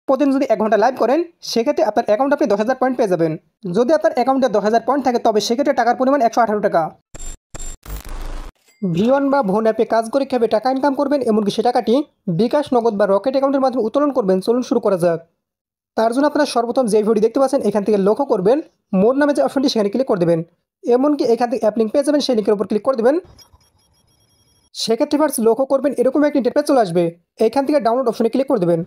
প্রতিদিন যদি 1 ঘন্টা লাইভ করেন সেক্ষেত্রে আপনার অ্যাকাউন্টে আপনি 10,000 পয়েন্ট পেয়ে যাবেন। যদি আপনার অ্যাকাউন্টে 10,000 পয়েন্ট থাকে তবে সেক্ষেত্রে টাকার পরিমাণ 118 টাকা। V1 বা ভোন অ্যাপে কাজ করে কীভাবে টাকা ইনকাম করবেন এমনকি সে টাকাটি বিকাশ, নগদ বা রকেট অ্যাকাউন্টের মাধ্যমে উত্তোলন করবেন, চলুন শুরু করা যাক। তার জন্য আপনারা সর্বপ্রথম যে ভিডিও দেখতে পাচ্ছেন এখান থেকে লক্ষ্য করবেন মোর নামে যে অপশনটি সেখানে ক্লিক করে দেবেন। এমনকি এখান থেকে অ্যাপ লিঙ্ক পেয়ে যাবেন, সেই লিঙ্কের উপর ক্লিক করে দেবেন। সেক্ষেত্রে ফার্স্ট লক্ষ্য করবেন এরকম একটা ইন্টারফেস চলে আসবে। এইখান থেকে ডাউনলোড অপশনে ক্লিক করে দেবেন।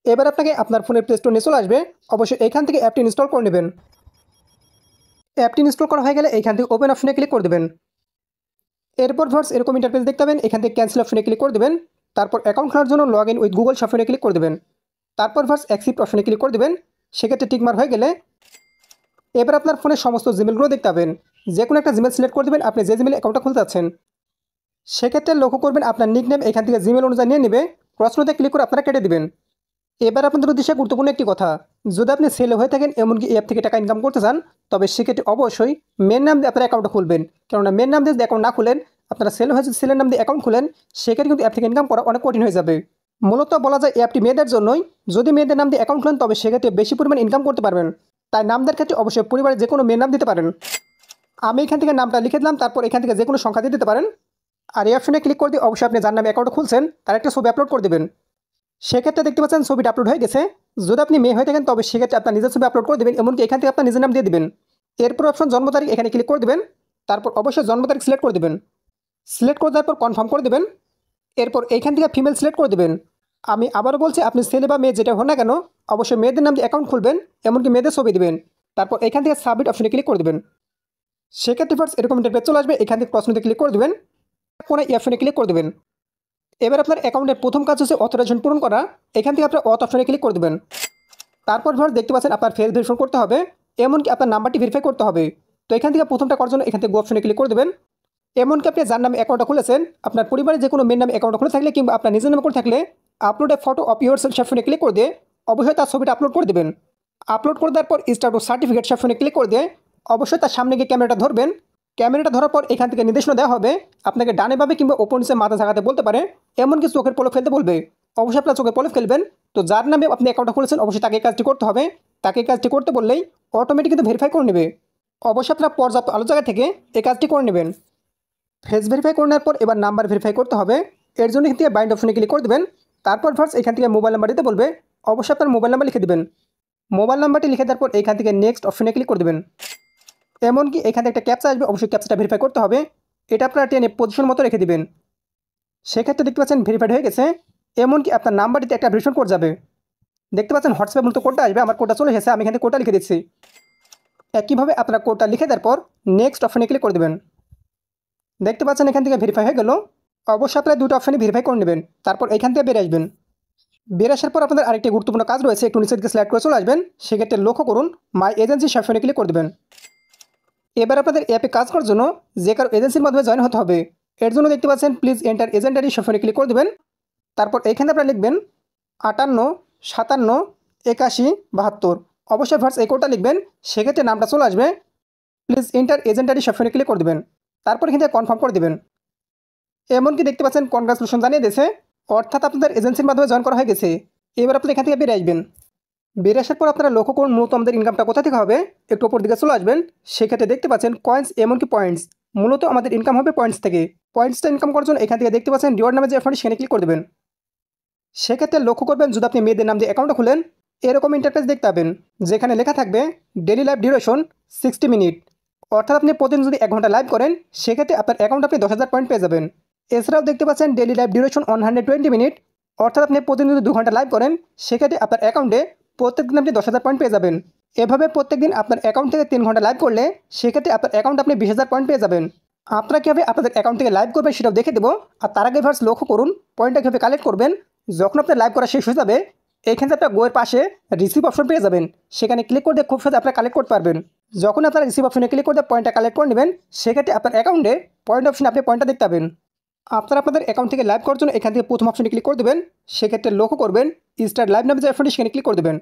এবার আপনাকে আপনার ফোনের প্লে স্টোর নিয়ে চলে আসবে। অবশ্যই এখান থেকে অ্যাপটি ইনস্টল করে নেবেন। অ্যাপটি ইনস্টল করা হয়ে গেলে এখান থেকে ওপেন অপশনে ক্লিক করে দেবেন। এরপর ভার্স এরকম ইন্টারফেস দেখতে পাবেন। এখান থেকে ক্যান্সেল অপশনে ক্লিক করে দেবেন। তারপর অ্যাকাউন্ট খোলার জন্য লগ ইন উইথ গুগল অপশনে ক্লিক করে দেবেন। তারপর ভার্স অ্যাকসেপ্ট অপশনে ক্লিক করে দেবেন। সেক্ষেত্রে টিকমার হয়ে গেলে এবার আপনার ফোনের সমস্ত জিমেলগুলো দেখতে পাবেন। যে কোনো একটা জিমেল সিলেক্ট করে দেবেন আপনি যে জিমেল অ্যাকাউন্টটা খুলতে চাচ্ছেন। সেক্ষেত্রে লক্ষ্য করবেন আপনার নিকনেম এখান থেকে জিমেল অনুযায়ী নিয়ে নেবে। প্রশ্নতে ক্লিক করে আপনারা কেটে দেবেন। এবার আপনাদের উদ্দেশ্যে গুরুত্বপূর্ণ একটি কথা, যদি আপনি সেল হয়ে থাকেন এমনকি অ্যাপ থেকে টাকা ইনকাম করতে চান তবে সেক্ষেত্রে অবশ্যই মেন নাম দিয়ে আপনার অ্যাকাউন্টটা খুলবেন। কেননা মেন নাম দিয়ে যদি অ্যাকাউন্ট না খুলেন, আপনারা সেল হয়ে যদি সেলের নাম দিয়ে অ্যাকাউন্ট খুলেন সেক্ষেত্রে কিন্তু অ্যাপ থেকে ইনকাম করা অনেক কঠিন হয়ে যাবে। মূলত বলা যায় এই অ্যাপটি মেয়েদের জন্যই। যদি মেয়েদের নাম দিয়ে অ্যাকাউন্ট খুলেন তবে সেক্ষেত্রে বেশি পরিমাণ ইনকাম করতে পারবেন। তাই নামদের ক্ষেত্রে অবশ্যই পরিবারের যে কোনো মেয়ের নাম দিতে পারেন। আমি এখান থেকে নামটা লিখে দিলাম, তারপর এখান থেকে যে কোনো সংখ্যা দিয়ে দিতে পারেন। আর এই অপশনে ক্লিক করে দিয়ে অবশ্যই আপনি যার নামে অ্যাকাউন্ট খুলছেন তার একটা ছবি আপলোড করে দেবেন। সেক্ষেত্রে দেখতে পাচ্ছেন ছবিটা আপলোড হয়ে গেছে। যদি আপনি মেয়ে হয়ে থাকেন তবে সেক্ষেত্রে আপনার নিজের ছবি আপলোড করে দেবেন, এমনকি এখান থেকে আপনার নিজের নাম দিয়ে দেবেন। এরপর অপশন জন্ম তারিখ এখানে ক্লিক করে দেবেন। তারপর অবশ্যই জন্ম তারিখ সিলেক্ট করে দেবেন। সিলেক্ট করে দেওয়ার পর কনফার্ম করে দেবেন। এরপর এইখান থেকে ফিমেল সিলেক্ট করে দেবেন। আমি আবারও বলছি, আপনি ছেলে বা মেয়ে যেটা হন না কেন অবশ্যই মেয়েদের নাম দিয়ে অ্যাকাউন্ট খুলবেন, এমনকি মেয়েদের ছবি দেবেন। তারপর এখান থেকে সাবমিট অপশনে ক্লিক করে দেবেন। সেক্ষেত্রে ফার্স্ট এরকম ইন্টারফেস চলে আসবে। এখান থেকে প্রশ্নতে ক্লিক করে দেবেন। কোনো এই অপশনে ক্লিক করে দেবেন। এবার আপনার অ্যাকাউন্টের প্রথম কাজ হচ্ছে অথরাইজেশন পূরণ করা। এখান থেকে আপনার অথ অপশনে ক্লিক করে দেবেন। তারপর ধর দেখতে পাচ্ছেন আপনার ফেস ভেরিফাই করতে হবে, এমনকি আপনার নাম্বারটি ভেরিফাই করতে হবে। তো এখান থেকে প্রথমটা করার জন্য এখান থেকে গো অপশনে ক্লিক করে দেবেন। এমনকি আপনি যার নামে অ্যাকাউন্টটা খুলেছেন, আপনার পরিবারের যে কোনো মেয়ের নামে অ্যাকাউন্ট খুলে থাকলে কিংবা আপনার নিজের নামে করে থাকলে upload A photo of your self অপশনে ক্লিক করে দিয়ে অবশ্যই তার ছবিটা আপলোড করে দেবেন। আপলোড করে দেওয়ার পর স্টার্ট টু সার্টিফিকেট অপশনে ক্লিক করে দিয়ে অবশ্যই তার সামনে গিয়ে ক্যামেরাটা ধরবেন। ক্যামেরাটা ধরার পর এখান থেকে নির্দেশনা দেওয়া হবে, আপনাকে ডানে ভাবে কিংবা ওপর নিচে মাথা ঝাঁকাতে বলতে পারে, এমনকি চোখের পলক ফেলতে বলবে। অবশ্যই আপনার চোখের পলক ফেলবেন। তো যার নামে আপনি অ্যাকাউন্টটা খুলেছেন অবশ্যই তাকে কাজটি করতে হবে। তাকে কাজটি করতে বললেই অটোমেটিক কিন্তু ভেরিফাই করে নেবে। অবশ্যই আপনার পর্যাপ্ত আলো জায়গা থেকে এই কাজটি করে নেবেন। ফেস ভেরিফাই করে নেওয়ার পর এবার নাম্বার ভেরিফাই করতে হবে। এর জন্য এখান থেকে বাইন্ড অপশনে ক্লিক করে দেবেন। তারপর ফার্স্ট এখান থেকে মোবাইল নাম্বার দিতে বলবে। অবশ্যই আপনার মোবাইল নাম্বার লিখে দেবেন। মোবাইল নাম্বারটি লিখে দেওয়ার পর এখান থেকে নেক্সট অপশনে ক্লিক করে দেবেন। এমনকি এখানে একটা ক্যাপচা আসবে, অবশ্যই ক্যাপচাটা ভেরিফাই করতে হবে। এটা আপনারা টেনে পজিশন মতো রেখে দিবেন। সেক্ষেত্রে দেখতে পাচ্ছেন ভেরিফাইড হয়ে গেছে। এমনকি আপনার নাম্বারটিতে একটা ভেরিফিকেশন কোড যাবে। দেখতে পাচ্ছেন হোয়াটসঅ্যাপে মূলত কোডটা আসবে। আমার কোডটা চলে এসেছে, আমি এখানে কোডটা লিখে দিচ্ছি। একইভাবে আপনারা কোডটা লিখে দেওয়ার পর নেক্সট অপশনে ক্লিক করে দেবেন। দেখতে পাচ্ছেন এখান থেকে ভেরিফাই হয়ে গেল। অবশ্যই আপনারা দুটো অপশনে ভেরিফাই করে নেবেন। তারপর এখান থেকে বেরিয়ে আসবেন। বেরিয়ে আসার পর আপনাদের আরেকটি গুরুত্বপূর্ণ কাজ রয়েছে, একটু নিচের দিকে স্লাইড করে চলে আসবেন। সেক্ষেত্রে লক্ষ্য করুন মাই এজেন্সি অপশনে ক্লিক করে দেবেন। এবার আপনাদের অ্যাপে কাজ করার জন্য যে কারো এজেন্সির মাধ্যমে জয়েন হতে হবে। এর জন্য দেখতে পাচ্ছেন প্লিজ এন্টার এজেন্ট আইডি অপশনে ক্লিক করে দেবেন। তারপর এখানে আপনারা লিখবেন 58 57 81 72। অবশ্যই ফার্স্ট এই কোডটা লিখবেন। সেক্ষেত্রে নামটা চলে আসবে। প্লিজ এন্টার এজেন্ট আইডি অপশনে ক্লিক করে দেবেন। তারপর এখান থেকে কনফার্ম করে দেবেন। এমনকি দেখতে পাচ্ছেন কনগ্রাচুলেশন জানিয়ে দিয়েছে, অর্থাৎ আপনাদের এজেন্সির মাধ্যমে জয়েন করা হয়ে গেছে। এবার আপনি এখান থেকে বেরিয়ে আসবেন। বেরিয়ে আসার পর আপনারা লক্ষ্য করুন মূলত আমাদের ইনকামটা কোথা থেকে হবে। একটু ওপর দিকে চলে আসবেন। সেক্ষেত্রে দেখতে পাচ্ছেন কয়েন্স এমনকি পয়েন্টস। মূলত আমাদের ইনকাম হবে পয়েন্টস থেকে। পয়েন্টসটা ইনকাম করার জন্য এখান থেকে দেখতে পাচ্ছেন রিওয়ার্ড নামে যে অপশনটি সেখানে ক্লিক করে দেবেন। সেক্ষেত্রে লক্ষ্য করবেন যদি আপনি মেয়েদের নাম দিয়ে অ্যাকাউন্টটা খুলেন এরকম ইন্টারফেস দেখতে পাবেন, যেখানে লেখা থাকবে ডেলি লাইভ ডিউরেশন 60 মিনিট। অর্থাৎ আপনি প্রতিদিন যদি 1 ঘন্টা লাইভ করেন সেক্ষেত্রে আপনার অ্যাকাউন্টে আপনি 10,000 পয়েন্ট পেয়ে যাবেন। এছাড়াও দেখতে পাচ্ছেন ডেলি লাইভ ডিউরেশন 120 মিনিট। অর্থাৎ আপনি প্রতিদিন যদি 2 ঘন্টা লাইভ করেন সেক্ষেত্রে আপনার অ্যাকাউন্টে প্রত্যেকদিন আপনি 10,000 পয়েন্ট পেয়ে যাবেন। এভাবে প্রত্যেকদিন আপনার অ্যাকাউন্ট থেকে 3 ঘন্টা লাইভ করলে সেক্ষেত্রে আপনার অ্যাকাউন্টে আপনি 20,000 পয়েন্ট পেয়ে যাবেন। আপনারা কীভাবে আপনাদের অ্যাকাউন্ট থেকে লাইভ করবেন সেটাও দেখে দেবো। আর তার আগে ফার্স্ট লক্ষ্য করুন পয়েন্টটা কীভাবে কালেক্ট করবেন। যখন আপনার লাইভ করা শেষ হয়ে যাবে এইখানে আপনার গোয়ের পাশে রিসিভ অপশন পেয়ে যাবেন। সেখানে ক্লিক করে খুব সহজে আপনারা কালেক্ট করতে পারবেন। যখন আপনারা রিসিভ অপশনে ক্লিক করে পয়েন্টটা কালেক্ট করে নেবেন সেক্ষেত্রে আপনার অ্যাকাউন্টে পয়েন্ট অপশনে আপনি পয়েন্টটা দেখতে পাবেন। আপনারা আপনাদের অ্যাকাউন্ট থেকে লাইভ করার জন্য এখান থেকে প্রথম অপশনে ক্লিক করে দেবেন। সেক্ষেত্রে লক্ষ্য করবেন স্টার্ট লাইভ নামে যে অপশনটি সেখানে ক্লিক করে দেবেন।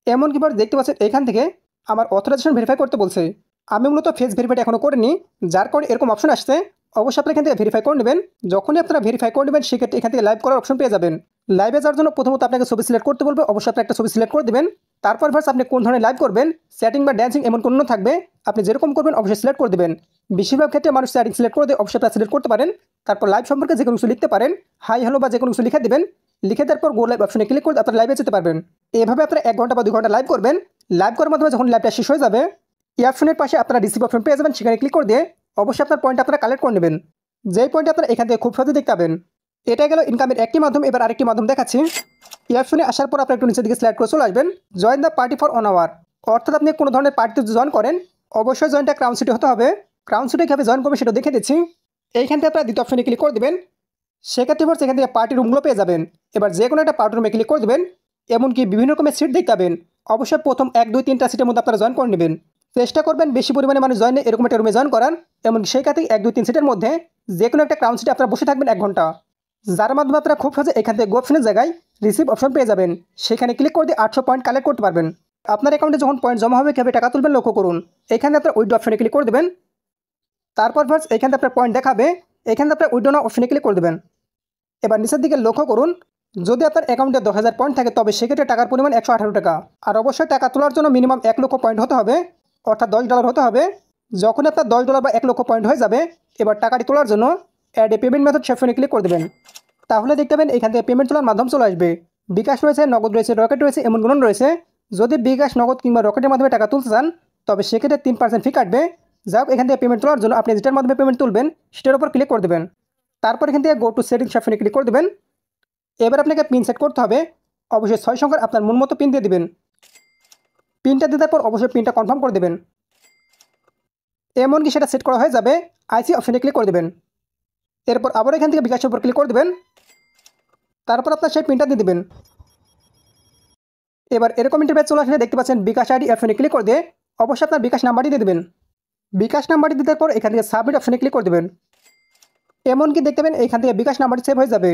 এমনকি দেখতে পাচ্ছেন এখান থেকে আমার অথরাইজেশন ভেরিফাই করতে বলছে। আমি মূলত ফেস ভেরিফাইটা এখনও করিনি, যার কারণে এরকম অপশন আসছে। অবশ্যই আপনি এখান থেকে ভেরিফাই করে নেবেন। যখনই আপনারা ভেরিফাই করে নেবেন সেক্ষেত্রে এখান থেকে লাইভ করার অপশন পেয়ে যাবেন। লাইভে যাওয়ার জন্য প্রথমত আপনাকে ছবি সিলেক্ট করতে বলবে, অবশ্যই আপনি একটা ছবি সিলেক্ট করে দেবেন। তারপর ভার্স আপনি কোন ধরনের লাইভ করবেন, চ্যাটিং বা ড্যান্সিং এমন কোনো থাকবে, আপনি যেরকম করবেন অবশ্যই সিলেক্ট করে দেবেন। বেশিরভাগ ক্ষেত্রে মানুষ চ্যাটিং সিলেক্ট করে দেয়, অবশ্যই আপনি সিলেক্ট করতে পারেন। তারপর লাইভ সম্পর্কে যে কোনো কিছু লিখতে পারেন, হাই হ্যালো বা যে কোনো কিছু লিখে দেবেন। লিখে দেওয়ার পর গো লাইভ অপশনে ক্লিক করে আপনার লাইভে যেতে পারবেন। এভাবে আপনারা 1 ঘন্টা বা 2 ঘন্টা লাইভ করবেন। লাইভ করার মাধ্যমে যখন লাইভটা শেষ হয়ে যাবে, এই অপশনের পাশে আপনারা রিসিভ অপশন পেয়ে যাবেন, সেখানে ক্লিক করে দিয়ে অবশ্যই আপনার পয়েন্ট আপনারা কালেক্ট করে নেবেন। যেই পয়েন্ট আপনারা এখান থেকে খুব সহজে দেখতে পাবেন। এটা গেল ইনকামের একটি মাধ্যম। এবার আরেকটি মাধ্যম দেখাচ্ছি। এই অপশনে আসার পর আপনার একটু নিচের দিকে স্লাইড করে চলে আসবেন, join the party for 1 hour. অর্থাৎ আপনি কোনো ধরনের পার্টিতে জয়েন করেন, অবশ্যই জয়েনটা ক্রাউন সিটি হতে হবে। ক্রাউন সিটি কীভাবে জয়েন করবে সেটা দেখে দিচ্ছি। এইখান থেকে আপনারা দ্বিতীয় অপশনে ক্লিক করে দেবেন। সেক্ষেত্রে পর সেখান থেকে পার্টি রুমগুলো পেয়ে যাবেন। এবার যে কোনো একটা পার্টি রুমে ক্লিক করে দেবেন। এমনকি বিভিন্ন রকমের সিট দেখতে পাবেন। অবশ্যই প্রথম 1, 2, 3টা সিটের মধ্যে আপনারা জয়েন করে নেবেন। চেষ্টা করবেন বেশি পরিমাণে মানুষ জয়েন এরকম একটা রুমে জয়েন করান। এমনকি সেই কাছে 1, 2, 3 সিটের মধ্যে যে কোনো একটা ক্রাউন সিটে আপনারা বসে থাকবেন 1 ঘন্টা। যার মাধ্যমে আপনারা খুব সহজে এখান থেকে গো অপশনের জায়গায় রিসিভ অপশন পেয়ে যাবেন। সেখানে ক্লিক করে দিয়ে 800 পয়েন্ট কালেক্ট করতে পারবেন। আপনার অ্যাকাউন্টে যখন পয়েন্ট জমা হবে কীভাবে টাকা তুলবেন লক্ষ্য করুন। এখানে আপনার উইথড্র অপশনে ক্লিক করে দেবেন। তারপর ভার্স এখানে আপনার পয়েন্ট দেখাবে, এখানে আপনার উইথড্র নাও অপশনে ক্লিক করে দেবেন। এবার নিচের দিকে লক্ষ্য করুন, যদি আপনার অ্যাকাউন্টে 10,000 পয়েন্ট থাকে তবে সেক্ষেত্রে টাকার পরিমাণ 118 টাকা। আর অবশ্যই টাকা তোলার জন্য মিনিমাম 1 লক্ষ পয়েন্ট হতে হবে, অর্থাৎ $10 হতে হবে। যখন আপনার $10 বা 1 লক্ষ পয়েন্ট হয়ে যাবে, এবার টাকাটি তোলার জন্য অ্যাড এ পেমেন্ট মেথড সেকশনে ক্লিক করে দেবেন। তাহলে দেখতে পাবেন এখান থেকে পেমেন্ট তোলার মাধ্যম চলে আসবে। বিকাশ রয়েছে, নগদ রয়েছে, রকেট রয়েছে, এমন গুণন রয়েছে। যদি বিকাশ, নগদ কিংবা রকেটের মাধ্যমে টাকা তুলতে চান তবে সেক্ষেত্রে 3% ফি কাটবে। যাই হোক, এখান থেকে পেমেন্ট তোলার জন্য আপনি যেটার মাধ্যমে পেমেন্ট তুলবেন সেটার উপর ক্লিক করে দেবেন। তারপর এখান থেকে গো টু সেটিংস অপশনে ক্লিক করে দেবেন। এবার আপনাকে পিন সেট করতে হবে। অবশ্যই 6 সংখ্যার আপনার মন মতো পিন দিয়ে দেবেন। পিনটা দেওয়ার পর অবশ্যই পিনটা কনফার্ম করে দেবেন। এমনকি সেটা সেট করা হয়ে যাবে, আইসি অপশনে ক্লিক করে দেবেন। এরপর আবার এখান থেকে বিকাশের উপর ক্লিক করে দেবেন। তারপর আপনার সেই পিনটা দিয়ে দেবেন। এবার এরকম ইন্টারফেস চলে আসলে দেখতে পাচ্ছেন বিকাশ আইডি অপশনে ক্লিক করে দিয়ে অবশ্যই আপনার বিকাশ নাম্বারটি দিয়ে দেবেন। বিকাশ নাম্বারটি দেওয়ার পর এখান থেকে সাবমিট অপশনে ক্লিক করে দেবেন। এমনকি দেখতে পাবেন এখান থেকে বিকাশ নাম্বারটি সেভ হয়ে যাবে।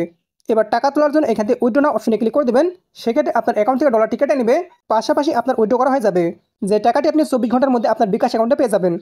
এবার টাকা তোলার জন্য এখান থেকে উইথড্র নাও অপশনে ক্লিক করে দেবেন। সেক্ষেত্রে আপনার অ্যাকাউন্ট থেকে ডলার টিকেটে নেবে, পাশাপাশি আপনার উইথড্র করা হয়ে যাবে। যে টাকাটি আপনি 24 ঘন্টার মধ্যে আপনার বিকাশ অ্যাকাউন্টে পেয়ে যাবেন।